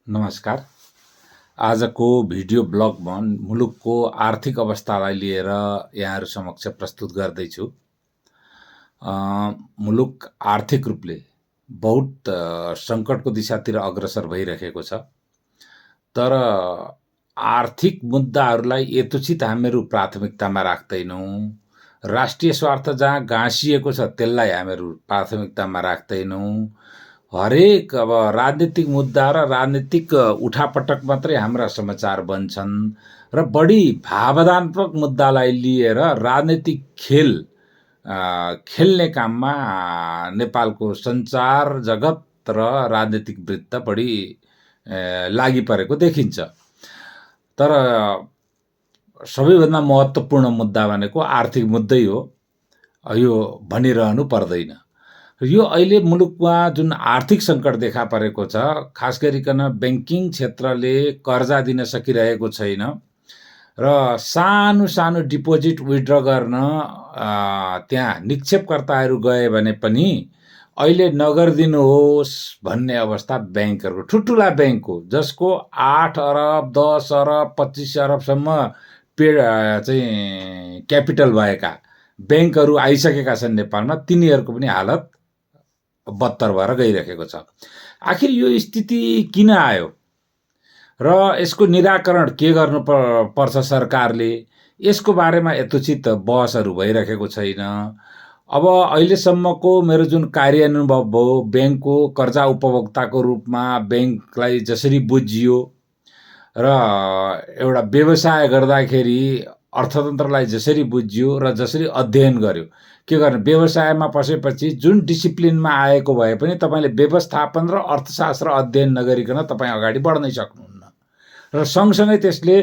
नमस्कार। आजको भिडियो ब्लगमा मुलुकको आर्थिक अवस्थालाई लिएर यहाँहरू समक्ष प्रस्तुत गर्दैछु। मुलुक आर्थिक रूपले बहुत सङ्कटको दिशातिर अग्रसर भइरहेको छ। तर आर्थिक मुद्दाहरूलाई यथोचित हामीहरू प्राथमिकतामा राख्दैनौँ। राष्ट्रिय स्वार्थ जहाँ गाँसिएको छ त्यसलाई हामीहरू प्राथमिकतामा राख्दैनौँ। हरेक अब राजनीतिक मुद्दा र राजनीतिक उठापटक मात्रै हाम्रा समाचार बन्छन् र बढी भावनात्मक मुद्दालाई लिएर राजनीतिक खेल खेल्ने काममा नेपालको सञ्चार जगत र राजनीतिक वृत्त बढी लागि परेको देखिन्छ। तर सबैभन्दा महत्त्वपूर्ण मुद्दा भनेको आर्थिक मुद्दै हो, यो भनिरहनु पर्दैन। यो अहिले मुलुकमा जुन आर्थिक सङ्कट देखा परेको छ, खास गरिकन ब्याङ्किङ क्षेत्रले कर्जा दिन सकिरहेको छैन र सानो सानो डिपोजिट विथड्र गर्न त्यहाँ निक्षेपकर्ताहरू गए भने पनि अहिले नगरिदिनुहोस् भन्ने अवस्था ब्याङ्कहरूको, ठुल्ठुला ब्याङ्कको, जसको 8 अरब 10 अरब 25 अरबसम्म चाहिँ क्यापिटल भएका ब्याङ्कहरू आइसकेका छन् नेपालमा, तिनीहरूको पनि हालत बत्तर भएर गइरहेको छ। आखिर यो स्थिति किन आयो र यसको निराकरण के गर्नु पर्छ सरकारले, यसको बारेमा यथोचित बहसहरू भइरहेको छैन। अब अहिलेसम्मको मेरो जुन कार्यानुभव भयो, ब्याङ्कको कर्जा उपभोक्ताको रूपमा ब्याङ्कलाई जसरी बुझियो र एउटा व्यवसाय गर्दाखेरि अर्थतन्त्रलाई जसरी बुझियो र जसरी अध्ययन गर्यो, के गर्ने, व्यवसायमा पसेपछि जुन डिसिप्लिनमा आएको भए पनि तपाईँले व्यवस्थापन र अर्थशास्त्र अध्ययन नगरिकन तपाईँ अगाडि बढ्नै सक्नुहुन्न। र सँगसँगै त्यसले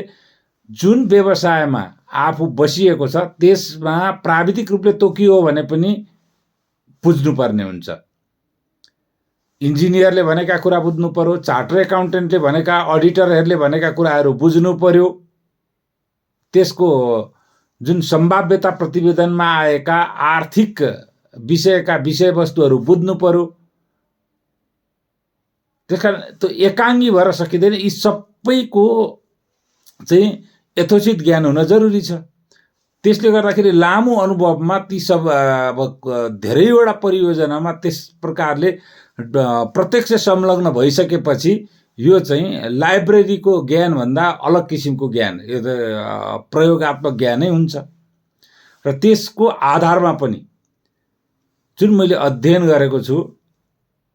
जुन व्यवसायमा आफू बसिएको छ त्यसमा प्राविधिक रूपले तोकियो भने पनि बुझ्नुपर्ने हुन्छ। इन्जिनियरले भनेका कुरा बुझ्नु पर्यो, चार्टर एकाउन्टेन्टले भनेका, अडिटरहरूले भनेका कुराहरू बुझ्नु पर्यो। त्यसको जुन सम्भाव्यता प्रतिवेदनमा आएका आर्थिक विषयका विषयवस्तुहरू बुझ्नु पर्यो। त्यसकारण त्यो एकाङ्गी भएर सकिँदैन। यी सबैको चाहिँ यथोचित ज्ञान हुन जरुरी छ। त्यसले गर्दाखेरि लामो अनुभवमा ती सब अब धेरैवटा परियोजनामा त्यस प्रकारले प्रत्यक्ष संलग्न भइसकेपछि यो चाहिँ लाइब्रेरीको ज्ञानभन्दा अलग किसिमको ज्ञान, यो त प्रयोगात्मक ज्ञानै हुन्छ। र त्यसको आधारमा पनि जुन मैले अध्ययन गरेको छु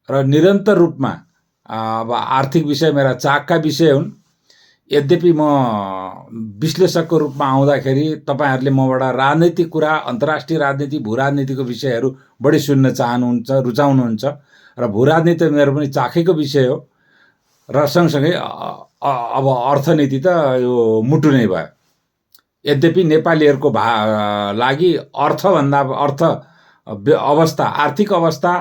र निरन्तर रूपमा अब आर्थिक विषय मेरा चाखका विषय हुन्। यद्यपि म विश्लेषकको रूपमा आउँदाखेरि तपाईँहरूले मबाट राजनैतिक कुरा, अन्तर्राष्ट्रिय राजनीति, भू राजनीतिको विषयहरू बढी सुन्न चाहनुहुन्छ, रुचाउनुहुन्छ र भू राजनीति मेरो पनि चाखेको विषय हो। र सँगसँगै अब अर्थनीति त यो मुटु नै भयो। यद्यपि नेपालीहरूको लागि अवस्था, आर्थिक अवस्था,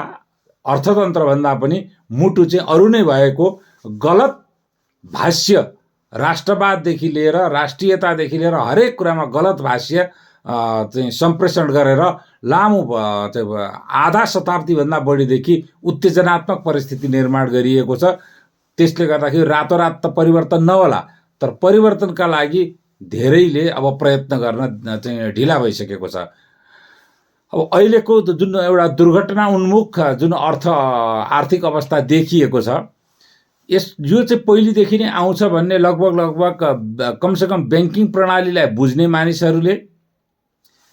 अर्थतन्त्रभन्दा पनि मुटु चाहिँ अरू नै भएको गलत भाष्य, राष्ट्रवाददेखि लिएर राष्ट्रियतादेखि लिएर हरेक कुरामा गलत भाष्य चाहिँ सम्प्रेषण गरेर लामो आधा शताब्दीभन्दा बढीदेखि उत्तेजनात्मक परिस्थिति निर्माण गरिएको छ। त्यसले गर्दाखेरि रातोरात त परिवर्तन नहोला, तर परिवर्तनका लागि धेरैले अब प्रयत्न गर्न चाहिँ ढिला भइसकेको छ। अब अहिलेको जुन एउटा दुर्घटना उन्मुख जुन आर्थिक अवस्था देखिएको छ, यो चाहिँ पहिलेदेखि नै आउँछ भन्ने लगभग कमसेकम ब्याङ्किङ प्रणालीलाई बुझ्ने मानिसहरूले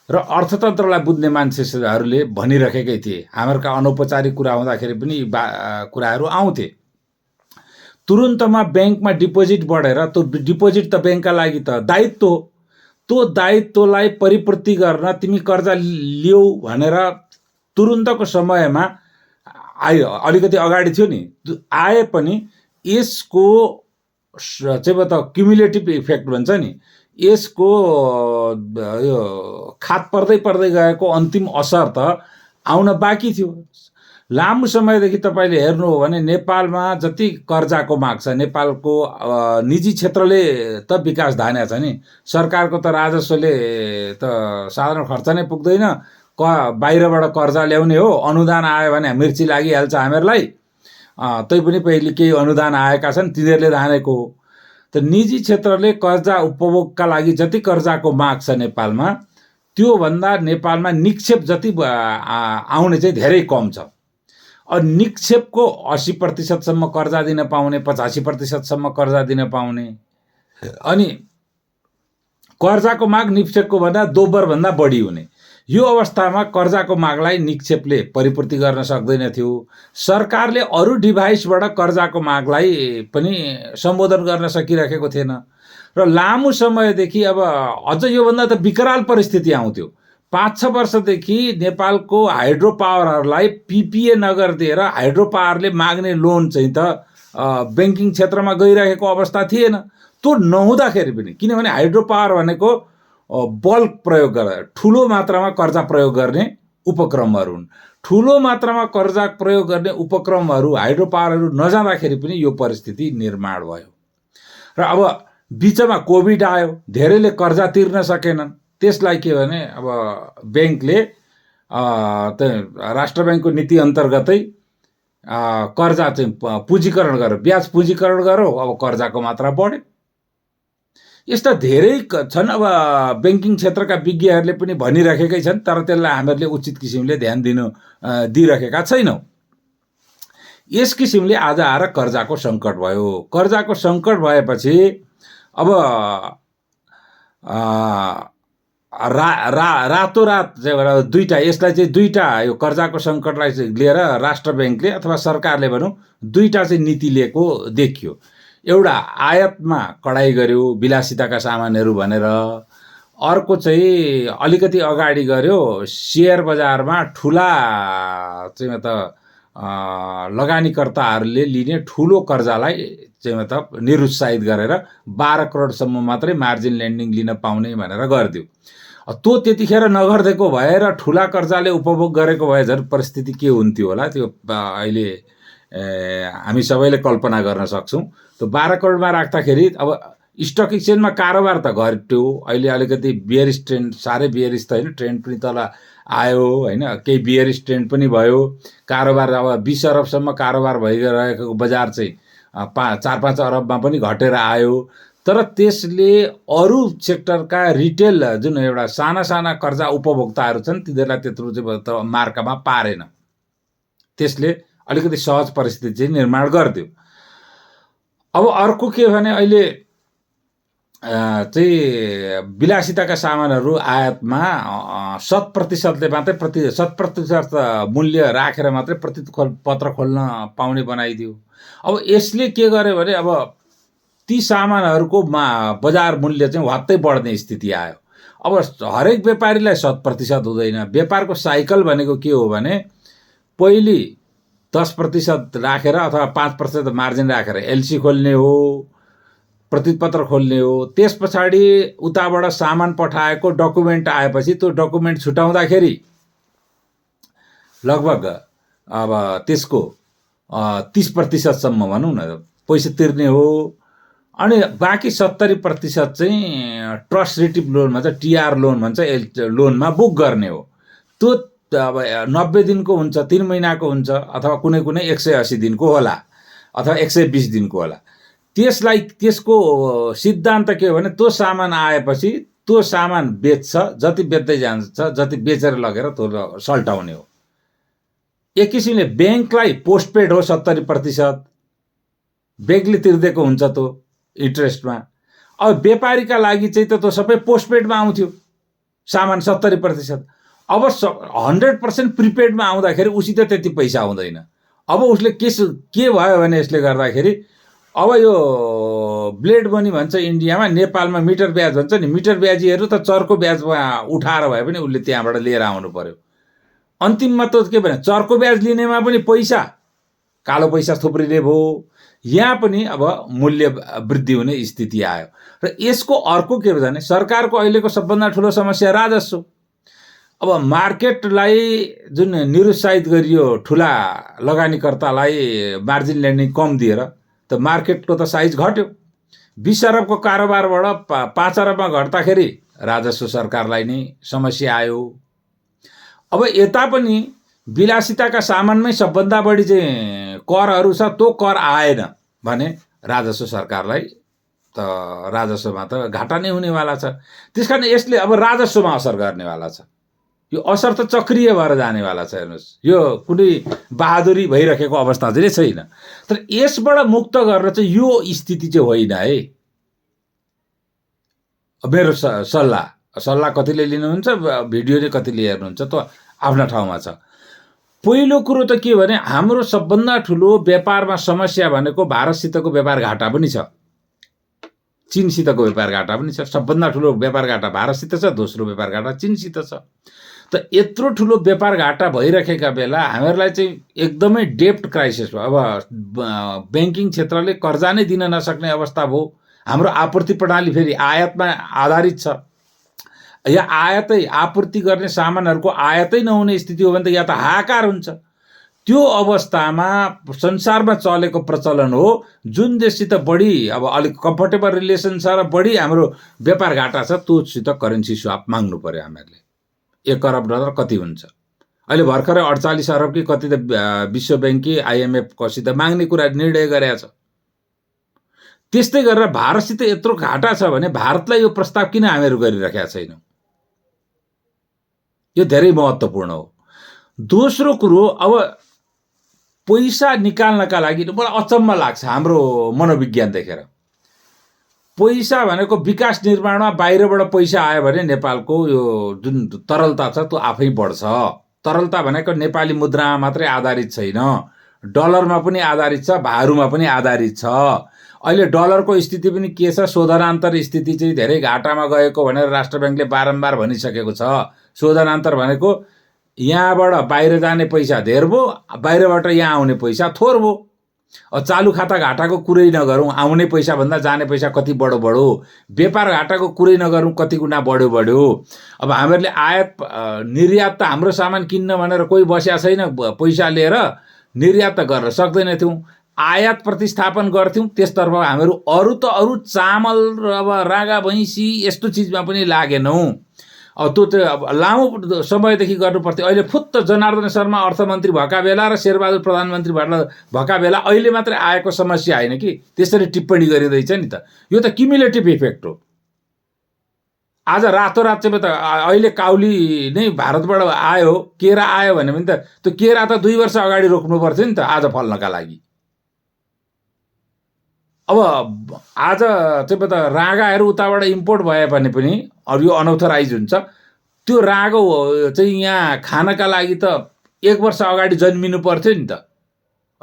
र अर्थतन्त्रलाई बुझ्ने मान्छेहरूले भनिरहेकै थिए। हामीहरूका अनौपचारिक कुरा हुँदाखेरि पनि कुराहरू आउँथे। तुरुन्तमा ब्याङ्कमा डिपोजिट बढेर त्यो डिपोजिट त ब्याङ्कका लागि त दायित्व हो। त्यो दायित्वलाई परिपूर्ति गर्न तिमी कर्जा लियौ भनेर तुरुन्तको समयमा आयो, अलिकति अगाडि थियो नि, आए पनि यसको चाहिँ त क्युमुलेटिभ इफेक्ट भन्छ नि, यसको यो खात पर्दै गएको अन्तिम असर त आउन बाँकी थियो। लामो समयदेखि तपाईँले हेर्नु हो भने नेपालमा जति कर्जाको माग छ, नेपालको निजी क्षेत्रले त विकास धानेको छ नि, सरकारको त राजस्वले त साधारण खर्च नै पुग्दैन। बाहिरबाट कर्जा ल्याउने हो, अनुदान आयो भने मिर्ची लागिहाल्छ हामीहरूलाई। पनि पहिले केही अनुदान आएका छन्, तिनीहरूले धानेको हो। त निजी क्षेत्रले कर्जा उपभोगका लागि जति कर्जाको माग छ नेपालमा, त्योभन्दा नेपालमा निक्षेप जति आउने चाहिँ धेरै कम छ। निक्षेपको 80% कर्जा दिन पाउने, 85% कर्जा दिन पाउने, अनि कर्जाको माग निक्षेपको भन्दा दोब्बरभन्दा बढी हुने। यो अवस्थामा कर्जाको मागलाई निक्षेपले परिपूर्ति गर्न सक्दैन थियो। सरकारले अरू डिभाइसबाट कर्जाको मागलाई पनि सम्बोधन गर्न सकिरहेको थिएन र लामो समयदेखि अब अझ योभन्दा त विकराल परिस्थिति आउँथ्यो। 5-6 वर्षदेखि नेपालको हाइड्रो पावरहरूलाई पिपिए नगरिदिएर हाइड्रो पावरले माग्ने लोन चाहिँ त ब्याङ्किङ क्षेत्रमा गइरहेको अवस्था थिएन। त्यो नहुँदाखेरि पनि, किनभने हाइड्रो पावर भनेको बल्क प्रयोग गरेर ठुलो मात्रामा कर्जा प्रयोग गर्ने उपक्रमहरू हुन्। ठुलो मात्रामा कर्जा प्रयोग गर्ने उपक्रमहरू हाइड्रो पावरहरू नजाँदाखेरि पनि यो परिस्थिति निर्माण भयो। र अब बिचमा कोभिड आयो, धेरैले कर्जा तिर्न सकेनन्। त्यसलाई के भने अब ब्याङ्कले राष्ट्र ब्याङ्कको नीति अन्तर्गतै कर्जा चाहिँ पुँजीकरण गर्यो, ब्याज पुँजीकरण गर्यो। अब कर्जाको मात्रा बढ्यो। यस्ता धेरै छन्। अब ब्याङ्किङ क्षेत्रका विज्ञहरूले पनि भनिराखेकै छन्, तर त्यसलाई हामीहरूले उचित किसिमले ध्यान दिइरहेका छैनौँ। यस किसिमले आज आएर कर्जाको सङ्कट भयो। कर्जाको सङ्कट भएपछि अब रातोरात चाहिँ दुईटा, यसलाई चाहिँ दुईटा, यो कर्जाको सङ्कटलाई चाहिँ लिएर राष्ट्र ब्याङ्कले अथवा सरकारले भनौँ दुईटा चाहिँ नीति लिएको देखियो। एउटा आयातमा कडाई गर्यो, विलासिताका सामानहरू भनेर। अर्को चाहिँ अलिकति अगाडि गर्यो, सेयर बजारमा ठुला चाहिँ मतलब लगानीकर्ताहरूले लिने ठुलो कर्जालाई चाहिँ मतलब निरुत्साहित गरेर 12 करोडसम्म मात्रै मार्जिन लेन्डिङ लिन पाउने भनेर गरिदियो। त्यो त्यतिखेर नगरिदिएको भए र ठुला कर्जाले उपभोग गरेको भए झन् परिस्थिति के हुन्थ्यो होला, त्यो अहिले हामी सबैले कल्पना गर्न सक्छौँ। त्यो 12 करोडमा राख्दाखेरि अब स्टक एक्सचेन्जमा कारोबार त घट्यो। अहिले अलिकति बियरिस ट्रेन्ड, साह्रै बियरिस त होइन, ट्रेन्ड पनि तल आयो होइन, केही बियरिस ट्रेन्ड पनि भयो। कारोबार अब 20 अरबसम्म कारोबार भइरहेको बजार चाहिँ 4-5 अरबमा पनि घटेर आयो। तर त्यसले अरू सेक्टरका रिटेल जुन एउटा साना कर्जा उपभोक्ताहरू छन् तिनीहरूलाई त्यत्रो चाहिँ मार्कामा पारेन। त्यसले अलिकति सहज परिस्थिति चाहिँ निर्माण गरिदियो। अब अर्को के भने अहिले चाहिँ विलासिताका सामानहरू आयातमा 100%ले मात्रै 100% मूल्य राखेर मात्रै पत्र खोल्न पाउने बनाइदियो। अब यसले के गर्यो भने अब ती सामानहरूको बजार मूल्य चाहिँ वात्तै बढ्ने स्थिति आयो। अब हरेक व्यापारीलाई 100% हुँदैन। व्यापारको साइकल भनेको के हो भने पहिले 10% राखेर अथवा 5% मार्जिन राखेर एलसी खोल्ने हो, प्रतिपत्र खोल्ने हो। त्यस पछाडि उताबाट सामान पठाएको डकुमेन्ट आएपछि त्यो डकुमेन्ट छुटाउँदाखेरि लगभग अब त्यसको 30%सम्म भनौँ न पैसा तिर्ने हो। अनि बाँकी 70% चाहिँ ट्रस्ट रिटिभ लोन भन्छ, टिआर लोन भन्छ, लोनमा बुक गर्ने हो। त्यो अब 90 दिनको हुन्छ, 3 महिनाको हुन्छ, अथवा कुनै 180 दिनको होला अथवा 120 दिनको होला। त्यसको सिद्धान्त के हो भने त्यो सामान आएपछि त्यो सामान बेच्छ, जति बेच्दै जान्छ, जति बेचेर लगेर त्यो सल्टाउने हो। एक किसिमले ब्याङ्कलाई पोस्टपेड हो 70%, ब्याङ्कले तिर्दिएको हुन्छ त्यो इन्ट्रेस्टमा। अब व्यापारीका लागि चाहिँ त त्यो सबै पोस्टपेडमा आउँथ्यो सामान 70%। अब 100% प्रिपेडमा आउँदाखेरि उसित त्यति पैसा आउँदैन। अब उसले के भयो भने यसले गर्दाखेरि अब यो ब्लेड मनी भन्छ इन्डियामा, नेपालमा मिटर ब्याज भन्छ नि, मिटर ब्याजीहरू त चर्को ब्याजमा उठाएर भए पनि उसले त्यहाँबाट लिएर आउनु पर्यो। अन्तिममा त के भने चर्को ब्याज लिनेमा पनि पैसा, कालो पैसा थुप्रिने भयो। यहाँ पनि अब मूल्य वृद्धि हुने स्थिति आयो। र यसको अर्को के भने सरकारको अहिलेको सबभन्दा ठुलो समस्या राजस्व। अब मार्केटलाई जुन निरुत्साहित गरियो ठुला लगानीकर्तालाई मार्जिन लेन्डिङ कम दिएर, त मार्केटको त साइज घट्यो। 20 अरबको कारोबारबाट 5 अरबमा घट्दाखेरि राजस्व सरकारलाई नै समस्या आयो। अब यता पनि विलासिताका सामानमै सबभन्दा बढी चाहिँ करहरू छ, त्यो कर आएन भने राजस्व सरकारलाई त राजस्वमा त घाटा नै हुनेवाला छ। त्यस कारण यसले अब राजस्वमा असर गर्नेवाला छ। यो असर त चक्रीय भएर जानेवाला छ। हेर्नुहोस्, यो कुनै बहादुरी भइरहेको अवस्था चाहिँ छैन। तर यसबाट मुक्त गरेर चाहिँ यो स्थिति चाहिँ होइन है। मेरो सल्लाह कतिले लिनुहुन्छ, भिडियोले कतिले हेर्नुहुन्छ, त आफ्ना ठाउँमा छ। पहिलो कुरो त के भने हाम्रो सबभन्दा ठुलो व्यापारमा समस्या भनेको भारतसितको व्यापार घाटा पनि छ, चीनसितको व्यापार घाटा पनि छ। सबभन्दा ठुलो व्यापार घाटा भारतसित छ, दोस्रो व्यापार घाटा चीनसित छ। त यत्रो ठुलो व्यापार घाटा भइरहेका बेला हामीहरूलाई चाहिँ एकदमै डेप्ट क्राइसिस भयो। अब ब्याङ्किङ क्षेत्रले कर्जा नै दिन नसक्ने अवस्था भयो। हाम्रो आपूर्ति प्रणाली फेरि आयातमा आधारित छ। या आपूर्ति गर्ने सामानहरूको आयातै नहुने स्थिति हो भने त या त हाहाकार हुन्छ। त्यो अवस्थामा संसारमा चलेको प्रचलन हो, जुन देशसित बढी अब अलिक कम्फर्टेबल रिलेसन छ र बढी हाम्रो व्यापार घाटा छ, त्योसित करेन्सी स्वाप माग्नु पर्यो हामीहरूले। 1 अरब डलर कति हुन्छ? अहिले भर्खरै 48 अरब कि कति त विश्व ब्याङ्क कि IMF कसित माग्ने कुरा निर्णय गरेको छ। त्यस्तै गरेर भारतसित यत्रो घाटा छ भने भारतलाई यो प्रस्ताव किन हामीहरू गरिरहेका छैनौँ? यो धेरै महत्त्वपूर्ण हो। दोस्रो कुरो, अब पैसा निकाल्नका लागि मलाई अचम्म लाग्छ हाम्रो मनोविज्ञान देखेर। पैसा भनेको विकास निर्माणमा बाहिरबाट पैसा आयो भने नेपालको यो जुन तरलता छ त्यो आफै बढ्छ। तरलता भनेको नेपाली मुद्रामा मात्रै आधारित छैन, डलरमा पनि आधारित छ, भारूमा पनि आधारित छ। अहिले डलरको स्थिति पनि के छ? शोधनान्तर स्थिति चाहिँ धेरै घाटामा गएको भनेर राष्ट्र ब्याङ्कले बारम्बार भनिसकेको छ। शोधनान्तर भनेको यहाँबाट बाहिर जाने पैसा धेर भयो, बाहिरबाट यहाँ आउने पैसा थोर भयो। अब चालु खाता घाटाको कुरै नगरौँ, आउने पैसा भन्दा जाने पैसा कति बढ्यो। व्यापार घाटाको कुरै नगरौँ, कति गुणा बढ्यो। अब हामीहरूले आयात निर्यात त हाम्रो सामान किन्न भनेर कोही बस्या छैन, पैसा लिएर निर्यात त गर्न सक्दैनथ्यौँ। आयात प्रतिस्थापन गर्थ्यौँ, त्यसतर्फ हामीहरू अरू चामल र अब रागा भैँसी यस्तो चिजमा पनि लागेनौँ। अब त्यो त अब लामो समयदेखि गर्नु पर्थ्यो। अहिले फुत्त जनार्दन शर्मा अर्थमन्त्री भएका बेला र शेरबहादुर प्रधानमन्त्री भएका बेला अहिले मात्रै आएको समस्या होइन कि त्यसरी टिप्पणी गरिँदैछ नि त। यो त क्युमुलेटिभ इफेक्ट हो। आज रातोरात चाहिँ त अहिले काउली नै भारतबाट आयो, केरा आयो भने पनि त त्यो केरा त 2 वर्ष अगाडि रोक्नु पर्थ्यो नि त आज फल्नका लागि। अब आज चाहिँ त रागाहरू उताबाट इम्पोर्ट भए भने पनि अब यो अनअथोराइज हुन्छ। त्यो रागो चाहिँ यहाँ खानका लागि त 1 वर्ष अगाडि जन्मिनु पर्थ्यो नि त।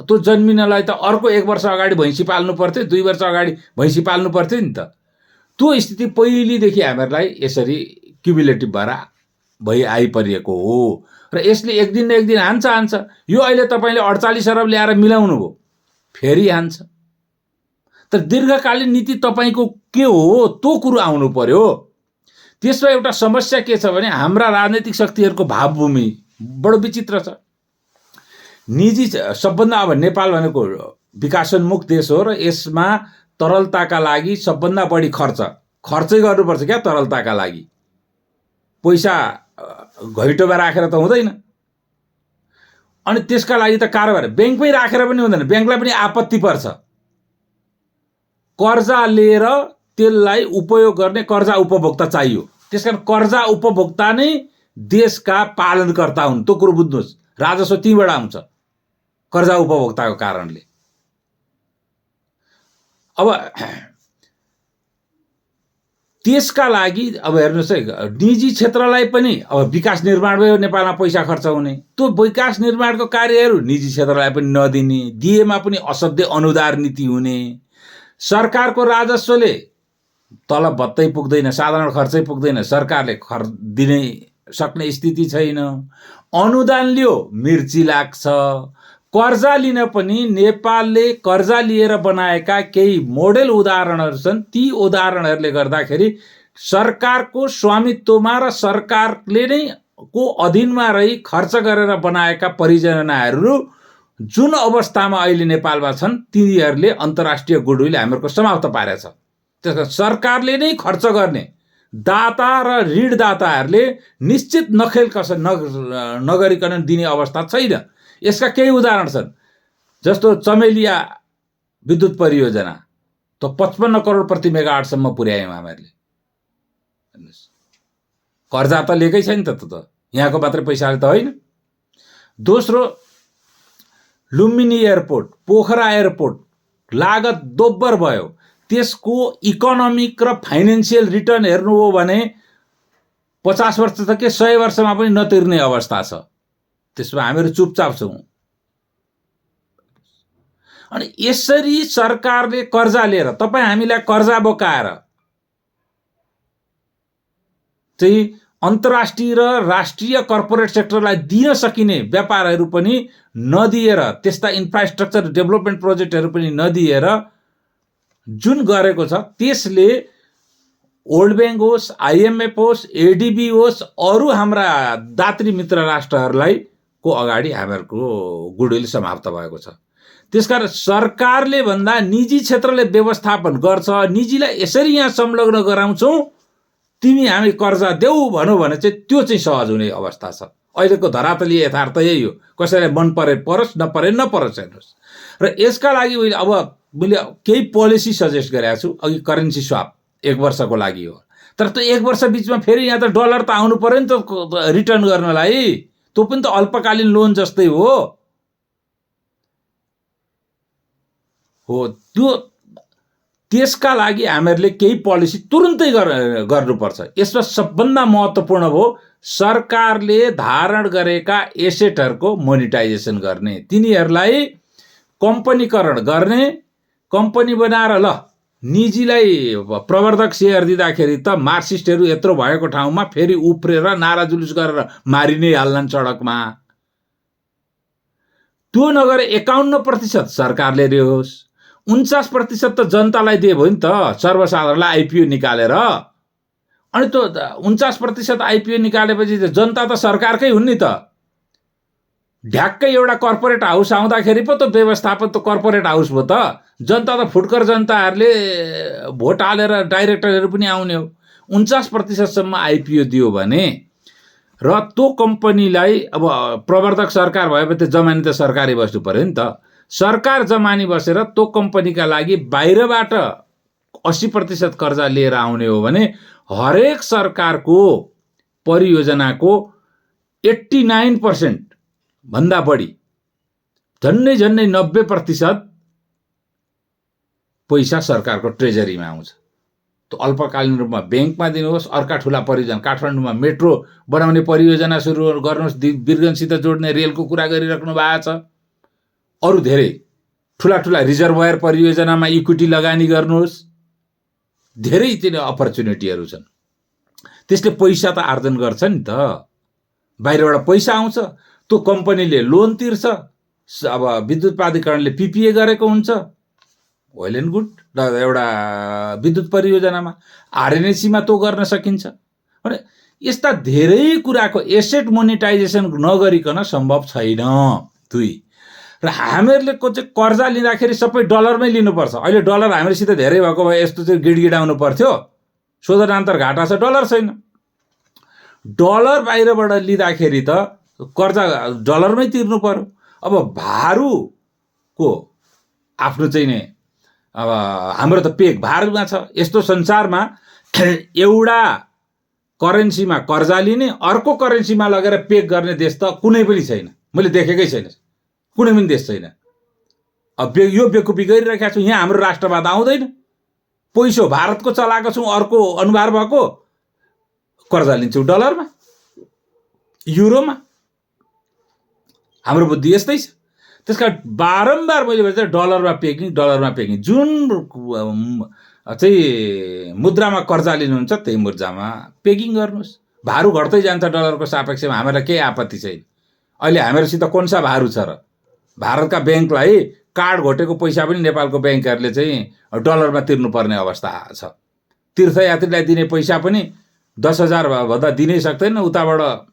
त्यो जन्मिनलाई त अर्को 1 वर्ष अगाडि भैँसी पाल्नु पर्थ्यो, 2 वर्ष अगाडि भैँसी पाल्नु पर्थ्यो नि त। त्यो स्थिति पहिलेदेखि हामीहरूलाई यसरी क्युमुलेटिभ भएर आइपरेको हो र यसले एक दिन न एक दिन हान्छ। यो अहिले तपाईँले 48 अरब ल्याएर मिलाउनु भयो, फेरि हान्छ। तर दीर्घकालीन नीति तपाईँको के हो त्यो कुरो आउनु पर्यो। त्यसमा एउटा समस्या के छ भने हाम्रा राजनैतिक शक्तिहरूको भावभूमि बडो विचित्र छ। निजी सबभन्दा अब नेपाल भनेको विकासोन्मुख देश हो र यसमा तरलताका लागि सबभन्दा बढी खर्चै गर्नुपर्छ क्या। तरलताका लागि पैसा घैटोमा राखेर त हुँदैन। अनि त्यसका लागि त कारोबार ब्याङ्कमै राखेर पनि हुँदैन, ब्याङ्कलाई पनि आपत्ति पर्छ। कर्जा लिएर त्यसलाई उपयोग गर्ने कर्जा उपभोक्ता चाहियो। त्यसकारण कर्जा उपभोक्ता नै देशका पालनकर्ता हुन्। त्यो कुरो बुझ्नुहोस्, राजस्व त्यहीँबाट आउँछ कर्जा उपभोक्ताको कारणले। अब त्यसका लागि अब हेर्नुहोस् है, निजी क्षेत्रलाई पनि अब विकास निर्माणमै नेपालमा पैसा खर्च हुने, त्यो विकास निर्माणको कार्यहरू निजी क्षेत्रलाई पनि नदिने, दिएमा पनि असाध्यै अनुदार नीति हुने। सरकारको राजस्वले तलब भत्तै पुग्दैन, साधारण खर्चै पुग्दैन, सरकारले दिनै सक्ने स्थिति छैन। अनुदान लियो मिर्ची लाग्छ। कर्जा लिन पनि नेपालले कर्जा लिएर बनाएका केही मोडेल उदाहरणहरू छन्। ती उदाहरणहरूले गर्दाखेरि सरकारको स्वामित्वमा र सरकारले नै को अधीनमा रही खर्च गरेर बनाएका परियोजनाहरू जुन अवस्थामा अहिले नेपालमा छन्, तिनीहरूले अन्तर्राष्ट्रिय गुडविल हामीहरूको समाप्त पारेछ। त्यसकारण सरकारले नै खर्च गर्ने दाता र ऋणदाताहरूले निश्चित नखेल कसर नगरिकन दिने अवस्था छैन। यसका केही उदाहरण छन्, जस्तो चमेलिया विद्युत परियोजना त 55 करोड प्रति मेगावाटसम्म पुर्यायौँ हामीहरूले। कर्जा त लिएकै छैन त यहाँको मात्रै पैसाले त होइन। दोस्रो, लुम्बिनी एयरपोर्ट, पोखरा एयरपोर्ट लागत दोब्बर भयो। त्यसको इकोनोमिक र फाइनेन्सियल रिटर्न हेर्नु हो भने 50 वर्ष त के 100 वर्षमा पनि नतिर्ने अवस्था छ। त्यसमा हामीहरू चुपचाप छौँ। अनि यसरी सरकारले कर्जा लिएर, तपाईँ हामीलाई कर्जा बोकाएर चाहिँ अन्तर्राष्ट्रिय र राष्ट्रिय कर्पोरेट सेक्टरलाई दिन सकिने व्यापारहरू पनि नदिएर, त्यस्ता इन्फ्रास्ट्रक्चर डेभलपमेन्ट प्रोजेक्टहरू पनि नदिएर जुन गरेको छ, त्यसले वर्ल्ड ब्याङ्क होस्, IMF होस्, ADB होस्, अरू हाम्रा दात्री मित्र राष्ट्रहरूलाई को अगाडि हामीहरूको गुडविल समाप्त भएको छ। त्यसकारण सरकारले भन्दा निजी क्षेत्रले व्यवस्थापन गर्छ। निजीलाई यसरी यहाँ संलग्न गराउँछौँ, तिमी हामी कर्जा देऊ भनौँ भने चाहिँ त्यो चाहिँ सहज हुने अवस्था छ। अहिलेको धरातलीय यथार्थ यही हो। कसैलाई मन परे परोस्, नपरे नपरोस् हेर्नुहोस्। र यसका लागि मैले केही पोलिसी सजेस्ट गरेको छु। अघि करेन्सी स्वाप 1 वर्षको लागि हो, तर त्यो 1 वर्ष बिचमा फेरि यहाँ त डलर त आउनु पर्यो नि त रिटर्न गर्नलाई। त्यो पनि त अल्पकालीन लोन जस्तै हो। त्यसका लागि हामीहरूले केही पोलिसी तुरुन्तै गर्नुपर्छ। यसमा सबभन्दा महत्त्वपूर्ण हो सरकारले धारण गरेका एसेटहरूको मोनिटाइजेसन गर्ने, तिनीहरूलाई कम्पनीकरण गर्ने। कम्पनी बनाएर ल निजीलाई प्रवर्धक सेयर दिँदाखेरि त मार्क्सिस्टहरू यत्रो भएको ठाउँमा फेरि उफ्रेर नारा जुलुस गरेर मारि नै हाल्छन् सडकमा। त्यो नगरे 51% सरकारले दियोस्, 49% त जनतालाई दिए भयो नि त, सर्वसाधारणलाई IPO निकालेर। अनि त्यो 49% IPO निकालेपछि जनता त सरकारकै हुन् नि त। ढ्याक्कै एउटा कर्पोरेट हाउस आउँदाखेरि पो त व्यवस्थापन त कर्पोरेट हाउस भयो त। जनता त फुटकर जनताहरूले भोट हालेर डाइरेक्टरहरू पनि आउने हो। 49%सम्म IPO दियो भने र त्यो कम्पनीलाई अब प्रवर्धक सरकार भएपछि त जमानी त सरकारी बस्नु पर्यो नि त। सरकार जमानी बसेर त्यो कम्पनीका लागि बाहिरबाट 80% कर्जा लिएर आउने हो भने हरेक सरकारको परियोजनाको 89% भन्दा बढी, झन्डै 90% पैसा सरकारको ट्रेजरीमा आउँछ। त्यो अल्पकालीन रूपमा ब्याङ्कमा दिनुहोस्। अर्का ठुला परियोजना, काठमाडौँमा मेट्रो बनाउने परियोजना सुरु गर्नुहोस्, वीरगन्जसित जोड्ने रेलको कुरा गरिराख्नु भएको छ। अरू धेरै ठुला रिजर्भयर परियोजनामा इक्विटी लगानी गर्नुहोस्। धेरै तिनी अपर्च्युनिटीहरू छन्। त्यसले पैसा त आर्जन गर्छ नि त, बाहिरबाट पैसा आउँछ। त्यो कम्पनीले लोन तिर्छ। अब विद्युत प्राधिकरणले PPA गरेको हुन्छ, वेल एन्ड गुड। एउटा विद्युत परियोजनामा RNC-मा त्यो गर्न सकिन्छ। भने यस्ता धेरै कुराको एसेट मोनिटाइजेसन नगरिकन सम्भव छैन। 2, र हामीहरूले चाहिँ कर्जा लिँदाखेरि सबै डलरमै लिनुपर्छ। अहिले डलर हामीसित धेरै भएको भए यस्तो चाहिँ गिडगिडाउनु पर्थ्यो। शोधनान्तर घाटा छ, डलर छैन। डलर बाहिरबाट लिँदाखेरि त कर्जा डलरमै तिर्नु पर्यो। अब भारूको आफ्नो चाहिँ नि अब हाम्रो त पेग भारूमा छ। यस्तो संसारमा एउटा करेन्सीमा कर्जा लिने, अर्को करेन्सीमा लगेर पेग गर्ने देश त कुनै पनि छैन। मैले देखेकै छैन, कुनै पनि देश छैन। अब यो बेकुपी गरिरहेका छौँ। यहाँ हाम्रो राष्ट्रवाद आउँदैन। पैसो भारतको चलाएको छौँ, अर्को अनुहार भएको कर्जा लिन्छौँ डलरमा, युरोमा। हाम्रो बुद्धि यस्तै छ। त्यसकारण बारम्बार मैले भने डलरमा पेकिङ। जुन चाहिँ मुद्रामा कर्जा लिनुहुन्छ त्यही मुद्रामा पेकिङ गर्नुहोस्। भारू घट्दै जान्छ डलरको सापेक्षमा, हामीलाई केही आपत्ति छैन। अहिले हामीहरूसित कुन सा भारू छ र? भारतका ब्याङ्कलाई कार्ड घोटेको पैसा पनि नेपालको ब्याङ्कहरूले चाहिँ डलरमा तिर्नुपर्ने अवस्था छ। तीर्थयात्रीलाई दिने पैसा पनि 10,000 भन्दा दिनै सक्दैन। उताबाट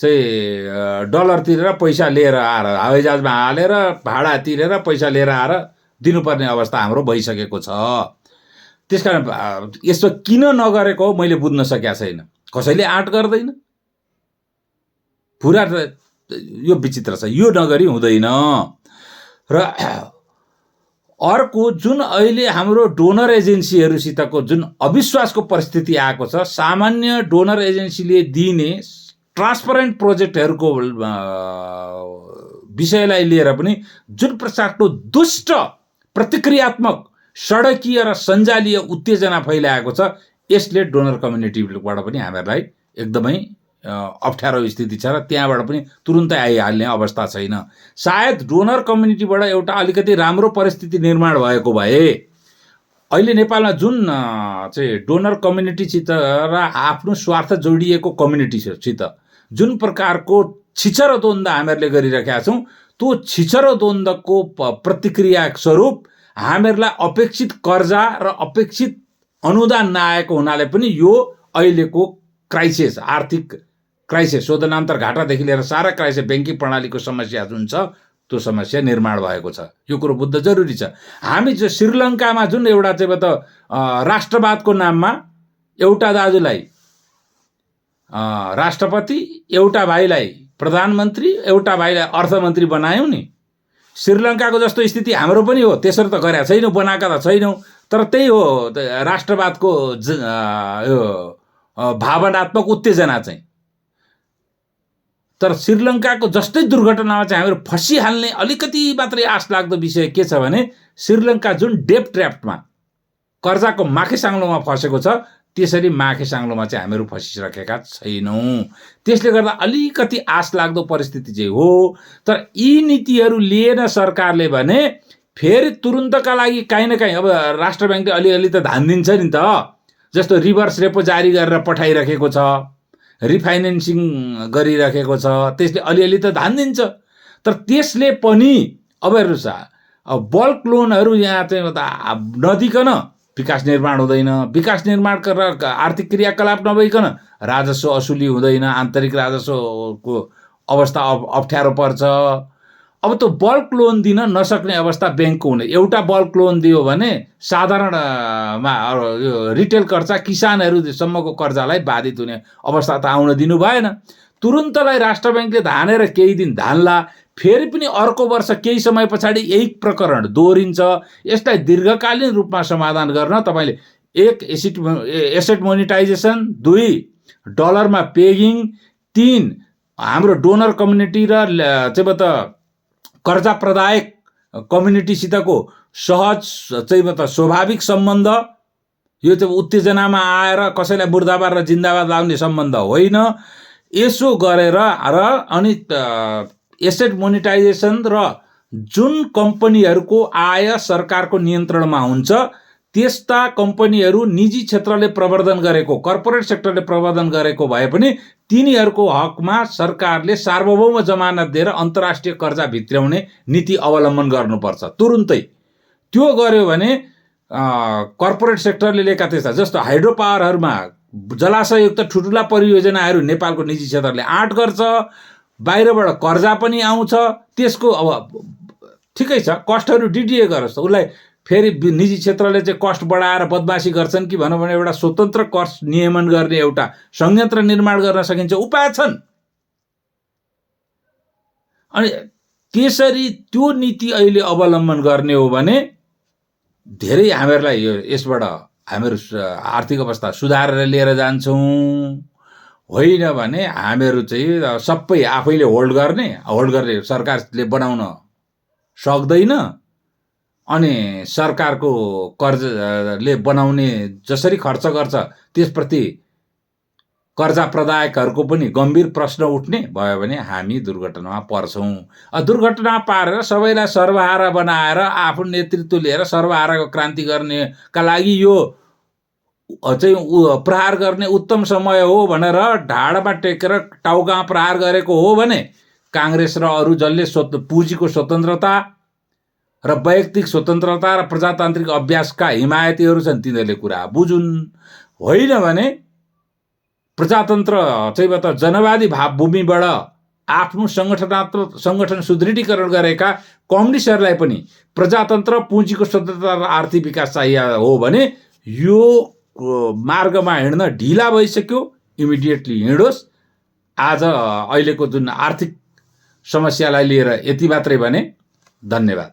चाहिँ डलर तिरेर पैसा लिएर आएर हवाईजहाजमा हालेर भाडा तिरेर पैसा लिएर आएर दिनुपर्ने अवस्था हाम्रो भइसकेको छ। त्यसकारण यसो किन नगरेको हो मैले बुझ्न सकेको छैन। कसैले आँट गर्दैन, पुरा यो विचित्र छ, यो नगरी हुँदैन। र अर्को जुन अहिले हाम्रो डोनर एजेन्सीहरूसितको जुन अविश्वासको परिस्थिति आएको छ, सामान्य डोनर एजेन्सीले दिने ट्रान्सपरेन्ट प्रोजेक्टहरूको विषयलाई लिएर पनि जुन प्रकारको दुष्ट प्रतिक्रियात्मक सडकीय र सञ्जालीय उत्तेजना फैलाएको छ, यसले डोनर कम्युनिटीबाट पनि हामीहरूलाई एकदमै अप्ठ्यारो स्थिति छ र त्यहाँबाट पनि तुरुन्तै आइहाल्ने अवस्था छैन। सायद डोनर कम्युनिटीबाट एउटा अलिकति राम्रो परिस्थिति निर्माण भएको भए अहिले नेपालमा जुन चाहिँ डोनर कम्युनिटीसित र आफ्नो स्वार्थ जोडिएको कम्युनिटीसित जुन प्रकारको छिचरो द्वन्द्व हामीहरूले गरिरहेका छौँ, त्यो छिचरो द्वन्द्वको प्रतिक्रिया स्वरूप हामीहरूलाई अपेक्षित कर्जा र अपेक्षित अनुदान नआएको हुनाले पनि यो अहिलेको क्राइसिस, आर्थिक क्राइसिस, शोधनान्तर घाटादेखि लिएर सारा क्राइसिस, ब्याङ्किङ प्रणालीको समस्या जुन छ त्यो समस्या निर्माण भएको छ। यो कुरो बुझ्न जरुरी छ। हामी जो श्रीलङ्कामा जुन एउटा चाहिँ राष्ट्रवादको नाममा एउटा दाजुलाई राष्ट्रपति, एउटा भाइलाई प्रधानमन्त्री, एउटा भाइलाई अर्थमन्त्री बनायौँ नि। श्रीलङ्काको जस्तो स्थिति हाम्रो पनि हो, त्यसरी त गरेका छैनौँ, बनाएका त छैनौँ, तर त्यही हो राष्ट्रवादको यो भावनात्मक उत्तेजना चाहिँ। तर श्रीलङ्काको जस्तै दुर्घटनामा चाहिँ हामीहरू फसिहाल्ने अलिकति मात्रै आश लाग्दो विषय के छ भने श्रीलङ्का जुन डेप ट्र्यापमा, कर्जाको माखे साङ्लोमा फसेको छ, त्यसरी माखे साङ्लोमा चाहिँ हामीहरू फसिसकेका छैनौँ। त्यसले गर्दा अलिकति आश लाग्दो परिस्थिति चाहिँ हो। तर यी नीतिहरू लिएन सरकारले भने फेरि तुरुन्तका लागि काहीँ न काहीँ, अब राष्ट्र ब्याङ्कले अलिअलि त ध्यान दिन्छ नि त, जस्तो रिभर्स रेपो जारी गरेर पठाइराखेको छ, रिफाइनेन्सिङ गरिराखेको छ, त्यसले अलिअलि त ध्यान दिन्छ। तर त्यसले पनि अब हेर्नुहोस्, अब बल्क लोनहरू यहाँ चाहिँ नदिकन विकास निर्माण हुँदैन, विकास निर्माण गरेर आर्थिक क्रियाकलाप नभइकन राजस्व असुली हुँदैन, आन्तरिक राजस्वको अवस्था अप्ठ्यारो पर्छ। अब त्यो बल्क लोन दिन नसक्ने अवस्था ब्याङ्कको हुने, एउटा बल्क लोन दियो भने साधारणमा यो रिटेल कर्जा, किसानहरूसम्मको कर्जालाई बाधित हुने अवस्था त आउन दिनु भएन। तुरुन्तलाई राष्ट्र ब्याङ्कले धानेर केही दिन धान्ला, फेरि पनि अर्को वर्ष केही समय पछाडि यही प्रकरण दोहोरिन्छ। यसलाई दीर्घकालीन रूपमा समाधान गर्न तपाईँले एक एसेट मोनिटाइजेसन, 2 डलरमा पेगिङ, 3 हाम्रो डोनर कम्युनिटी र चाहिँ कर्जा प्रदायक कम्युनिटीसितको सहज चाहिँ स्वाभाविक सम्बन्ध, यो चाहिँ उत्तेजनामा आएर कसैलाई मुर्दाबाद र जिन्दाबाद लाउने सम्बन्ध होइन। यसो गरेर र अनि एसेट मोनिटाइजेसन र जुन कम्पनीहरूको आय सरकारको नियन्त्रणमा हुन्छ त्यस्ता कम्पनीहरू निजी क्षेत्रले प्रवर्धन गरेको, कर्पोरेट सेक्टरले प्रवर्धन गरेको भए पनि तिनीहरूको हकमा सरकारले सार्वभौम जमानत दिएर अन्तर्राष्ट्रिय कर्जा भित्र्याउने नीति अवलम्बन गर्नुपर्छ तुरुन्तै। त्यो गर्यो भने कर्पोरेट सेक्टरले लिएका त्यस्ता जस्तो हाइड्रो पावरहरूमा जलाशययुक्त ठुल्ठुला परियोजनाहरू नेपालको निजी क्षेत्रले आँट गर्छ, बाहिरबाट कर्जा पनि आउँछ। त्यसको अब ठिकै छ, कस्टहरू डिडिए गरोस् त, उसलाई फेरि निजी क्षेत्रले चाहिँ कस्ट बढाएर बदमासी गर्छन् कि भनौँ भने एउटा स्वतन्त्र कस्ट नियमन गर्ने एउटा संयन्त्र निर्माण गर्न सकिन्छ, उपाय छन्। अनि त्यसरी त्यो नीति अहिले अवलम्बन गर्ने हो भने धेरै हामीहरूलाई यसबाट हामीहरू आर्थिक अवस्था सुधारेर लिएर जान्छौँ। होइन भने हामीहरू चाहिँ सबै आफैले होल्ड गर्ने सरकारले बनाउन सक्दैन। अनि सरकारको कर्जले बनाउने जसरी खर्च गर्छ त्यसप्रति कर्जा प्रदायकहरूको पनि गम्भीर प्रश्न उठ्ने भयो भने हामी दुर्घटनामा पर्छौँ। दुर्घटना पारेर सबैलाई सर्वहारा बनाएर आफ्नो नेतृत्व लिएर सर्वहाराको क्रान्ति गर्नेका लागि यो चाहिँ प्रहार गर्ने उत्तम समय हो भनेर ढाडमा टेकेर टाउकामा प्रहार गरेको हो भने काङ्ग्रेस र अरू जसले पुँजीको स्वतन्त्रता र वैयक्तिक स्वतन्त्रता र प्रजातान्त्रिक अभ्यासका हिमायतीहरू छन् तिनीहरूले कुरा बुझुन्। होइन भने प्रजातन्त्र चाहिँ जनवादी भावभूमिबाट आफ्नो सङ्गठन सुदृढीकरण गरेका कम्युनिस्टहरूलाई पनि प्रजातन्त्र, पुँजीको स्वतन्त्रता र आर्थिक विकास चाहिएको हो भने यो मार्गमा हिँड्न ढिला भइसक्यो, इमिडिएटली हिँडोस्। आज अहिलेको जुन आर्थिक समस्यालाई लिएर यति मात्रै भने। धन्यवाद।